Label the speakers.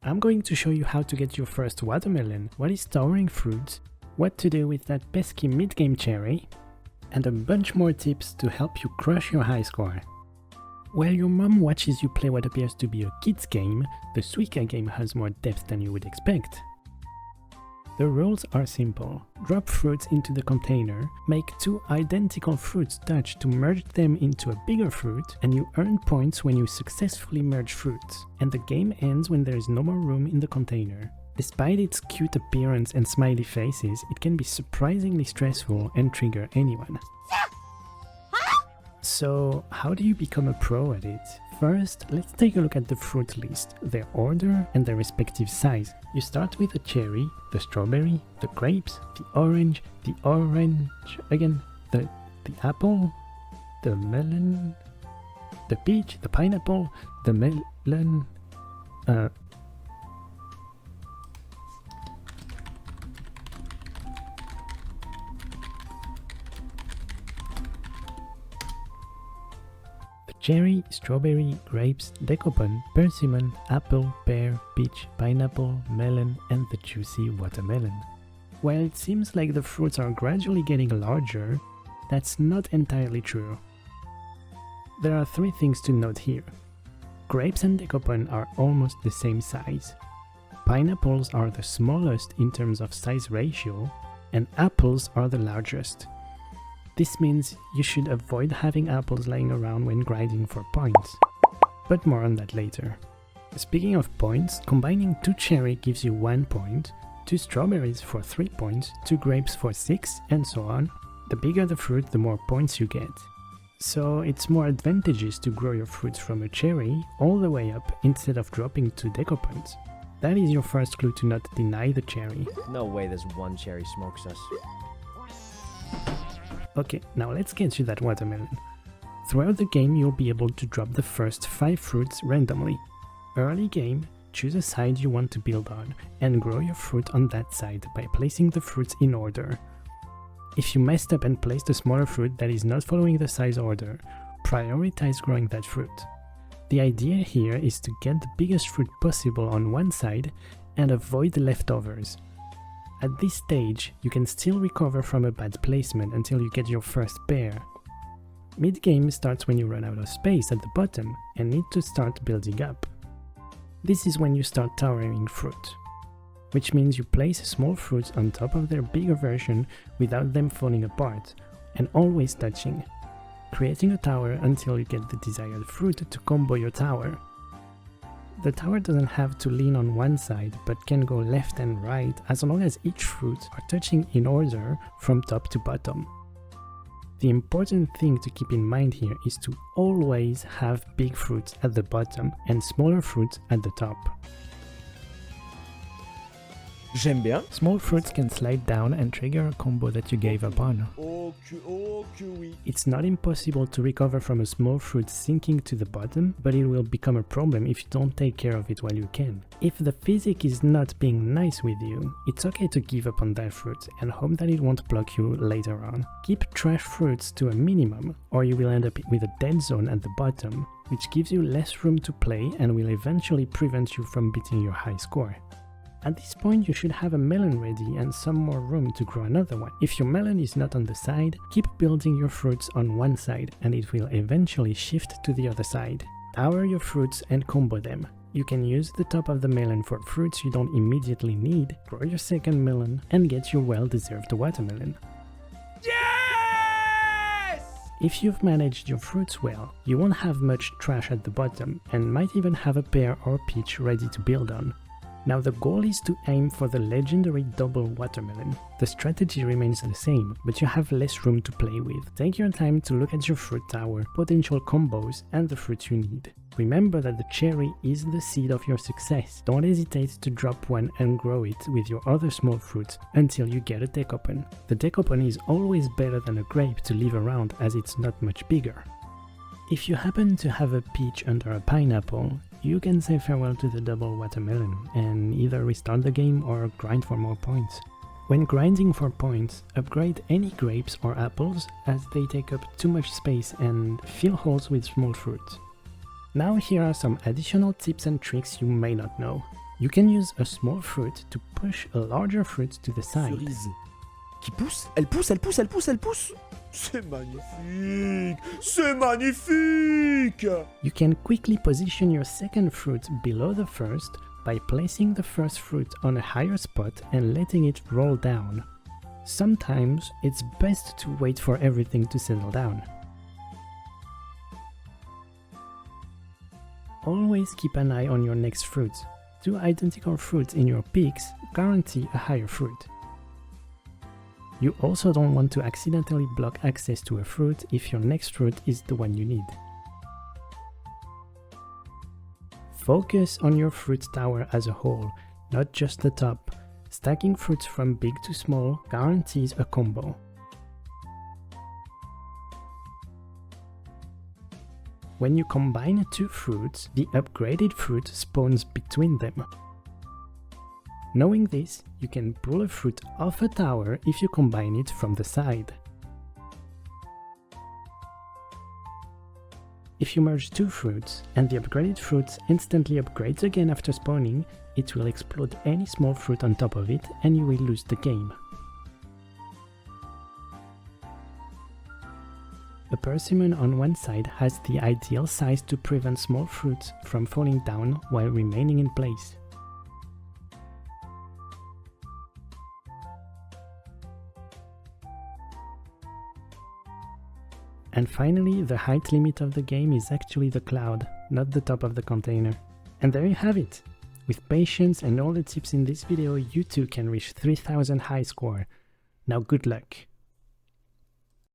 Speaker 1: I'm going to show you how to get your first watermelon, what is towering fruit, what to do with that pesky mid-game cherry, and a bunch more tips to help you crush your high score. While your mom watches you play what appears to be a kid's game, the Suika game has more depth than you would expect. The rules are simple. Drop fruits into the container, make 2 identical fruits touch to merge them into a bigger fruit, and you earn points when you successfully merge fruits, and the game ends when there is no more room in the container. Despite its cute appearance and smiley faces, it can be surprisingly stressful and trigger anyone. So, how do you become a pro at it? First, let's take a look at the fruit list, their order and their respective size. You start with the cherry, the strawberry, the grapes, the orange again, the apple, the melon, the peach, the pineapple, the melon, cherry, strawberry, grapes, decopon, persimmon, apple, pear, peach, pineapple, melon, and the juicy watermelon. While it seems like the fruits are gradually getting larger, that's not entirely true. There are 3 things to note here. Grapes and decopon are almost the same size. Pineapples are the smallest in terms of size ratio, and apples are the largest. This means you should avoid having apples lying around when grinding for points, but more on that later. Speaking of points, combining 2 cherry gives you 1 point, 2 strawberries for 3 points, 2 grapes for 6, and so on. The bigger the fruit, the more points you get. So it's more advantageous to grow your fruits from a cherry all the way up instead of dropping 2 decopons. That is your first clue to not deny the cherry.
Speaker 2: No way this one cherry smokes us.
Speaker 1: Okay, now let's get you that watermelon. Throughout the game you'll be able to drop the first 5 fruits randomly. Early game, choose a side you want to build on, and grow your fruit on that side by placing the fruits in order. If you messed up and placed a smaller fruit that is not following the size order, prioritize growing that fruit. The idea here is to get the biggest fruit possible on one side and avoid the leftovers. At this stage, you can still recover from a bad placement until you get your first pair. Mid-game starts when you run out of space at the bottom and need to start building up. This is when you start towering fruit, which means you place small fruits on top of their bigger version without them falling apart, and always touching, creating a tower until you get the desired fruit to combo your tower. The tower doesn't have to lean on one side, but can go left and right as long as each fruit are touching in order from top to bottom. The important thing to keep in mind here is to always have big fruits at the bottom and smaller fruits at the top.
Speaker 2: J'aime bien.
Speaker 1: Small fruits can slide down and trigger a combo that you gave up on. It's not impossible to recover from a small fruit sinking to the bottom, but it will become a problem if you don't take care of it while you can. If the physics is not being nice with you, it's okay to give up on that fruit and hope that it won't block you later on. Keep trash fruits to a minimum, or you will end up with a dead zone at the bottom, which gives you less room to play and will eventually prevent you from beating your high score. At this point you should have a melon ready and some more room to grow another one. If your melon is not on the side, keep building your fruits on one side and it will eventually shift to the other side. Tower your fruits and combo them. You can use the top of the melon for fruits you don't immediately need, grow your second melon, and get your well-deserved watermelon.
Speaker 2: Yes!
Speaker 1: If you've managed your fruits well, you won't have much trash at the bottom and might even have a pear or peach ready to build on. Now the goal is to aim for the legendary double watermelon. The strategy remains the same, but you have less room to play with. Take your time to look at your fruit tower, potential combos, and the fruits you need. Remember that the cherry is the seed of your success. Don't hesitate to drop one and grow it with your other small fruits until you get a decopon. The decopon is always better than a grape to leave around as it's not much bigger. If you happen to have a peach under a pineapple, you can say farewell to the double watermelon and either restart the game or grind for more points. When grinding for points, upgrade any grapes or apples as they take up too much space and fill holes with small fruit. Now here are some additional tips and tricks you may not know. You can use a small fruit to push a larger fruit to the side.
Speaker 2: Cerise. Qui pousse? Elle pousse, elle pousse, elle pousse, elle pousse. C'est magnifique! C'est magnifique!
Speaker 1: You can quickly position your second fruit below the first by placing the first fruit on a higher spot and letting it roll down. Sometimes it's best to wait for everything to settle down. Always keep an eye on your next fruit. Two identical fruits in your peaks guarantee a higher fruit. You also don't want to accidentally block access to a fruit if your next fruit is the one you need. Focus on your fruit tower as a whole, not just the top. Stacking fruits from big to small guarantees a combo. When you combine two fruits, the upgraded fruit spawns between them. Knowing this, you can pull a fruit off a tower if you combine it from the side. If you merge two fruits and the upgraded fruit instantly upgrades again after spawning, it will explode any small fruit on top of it and you will lose the game. A persimmon on one side has the ideal size to prevent small fruits from falling down while remaining in place. And finally, the height limit of the game is actually the cloud, not the top of the container. And there you have it! With patience and all the tips in this video, you too can reach 3000 high score. Now good luck!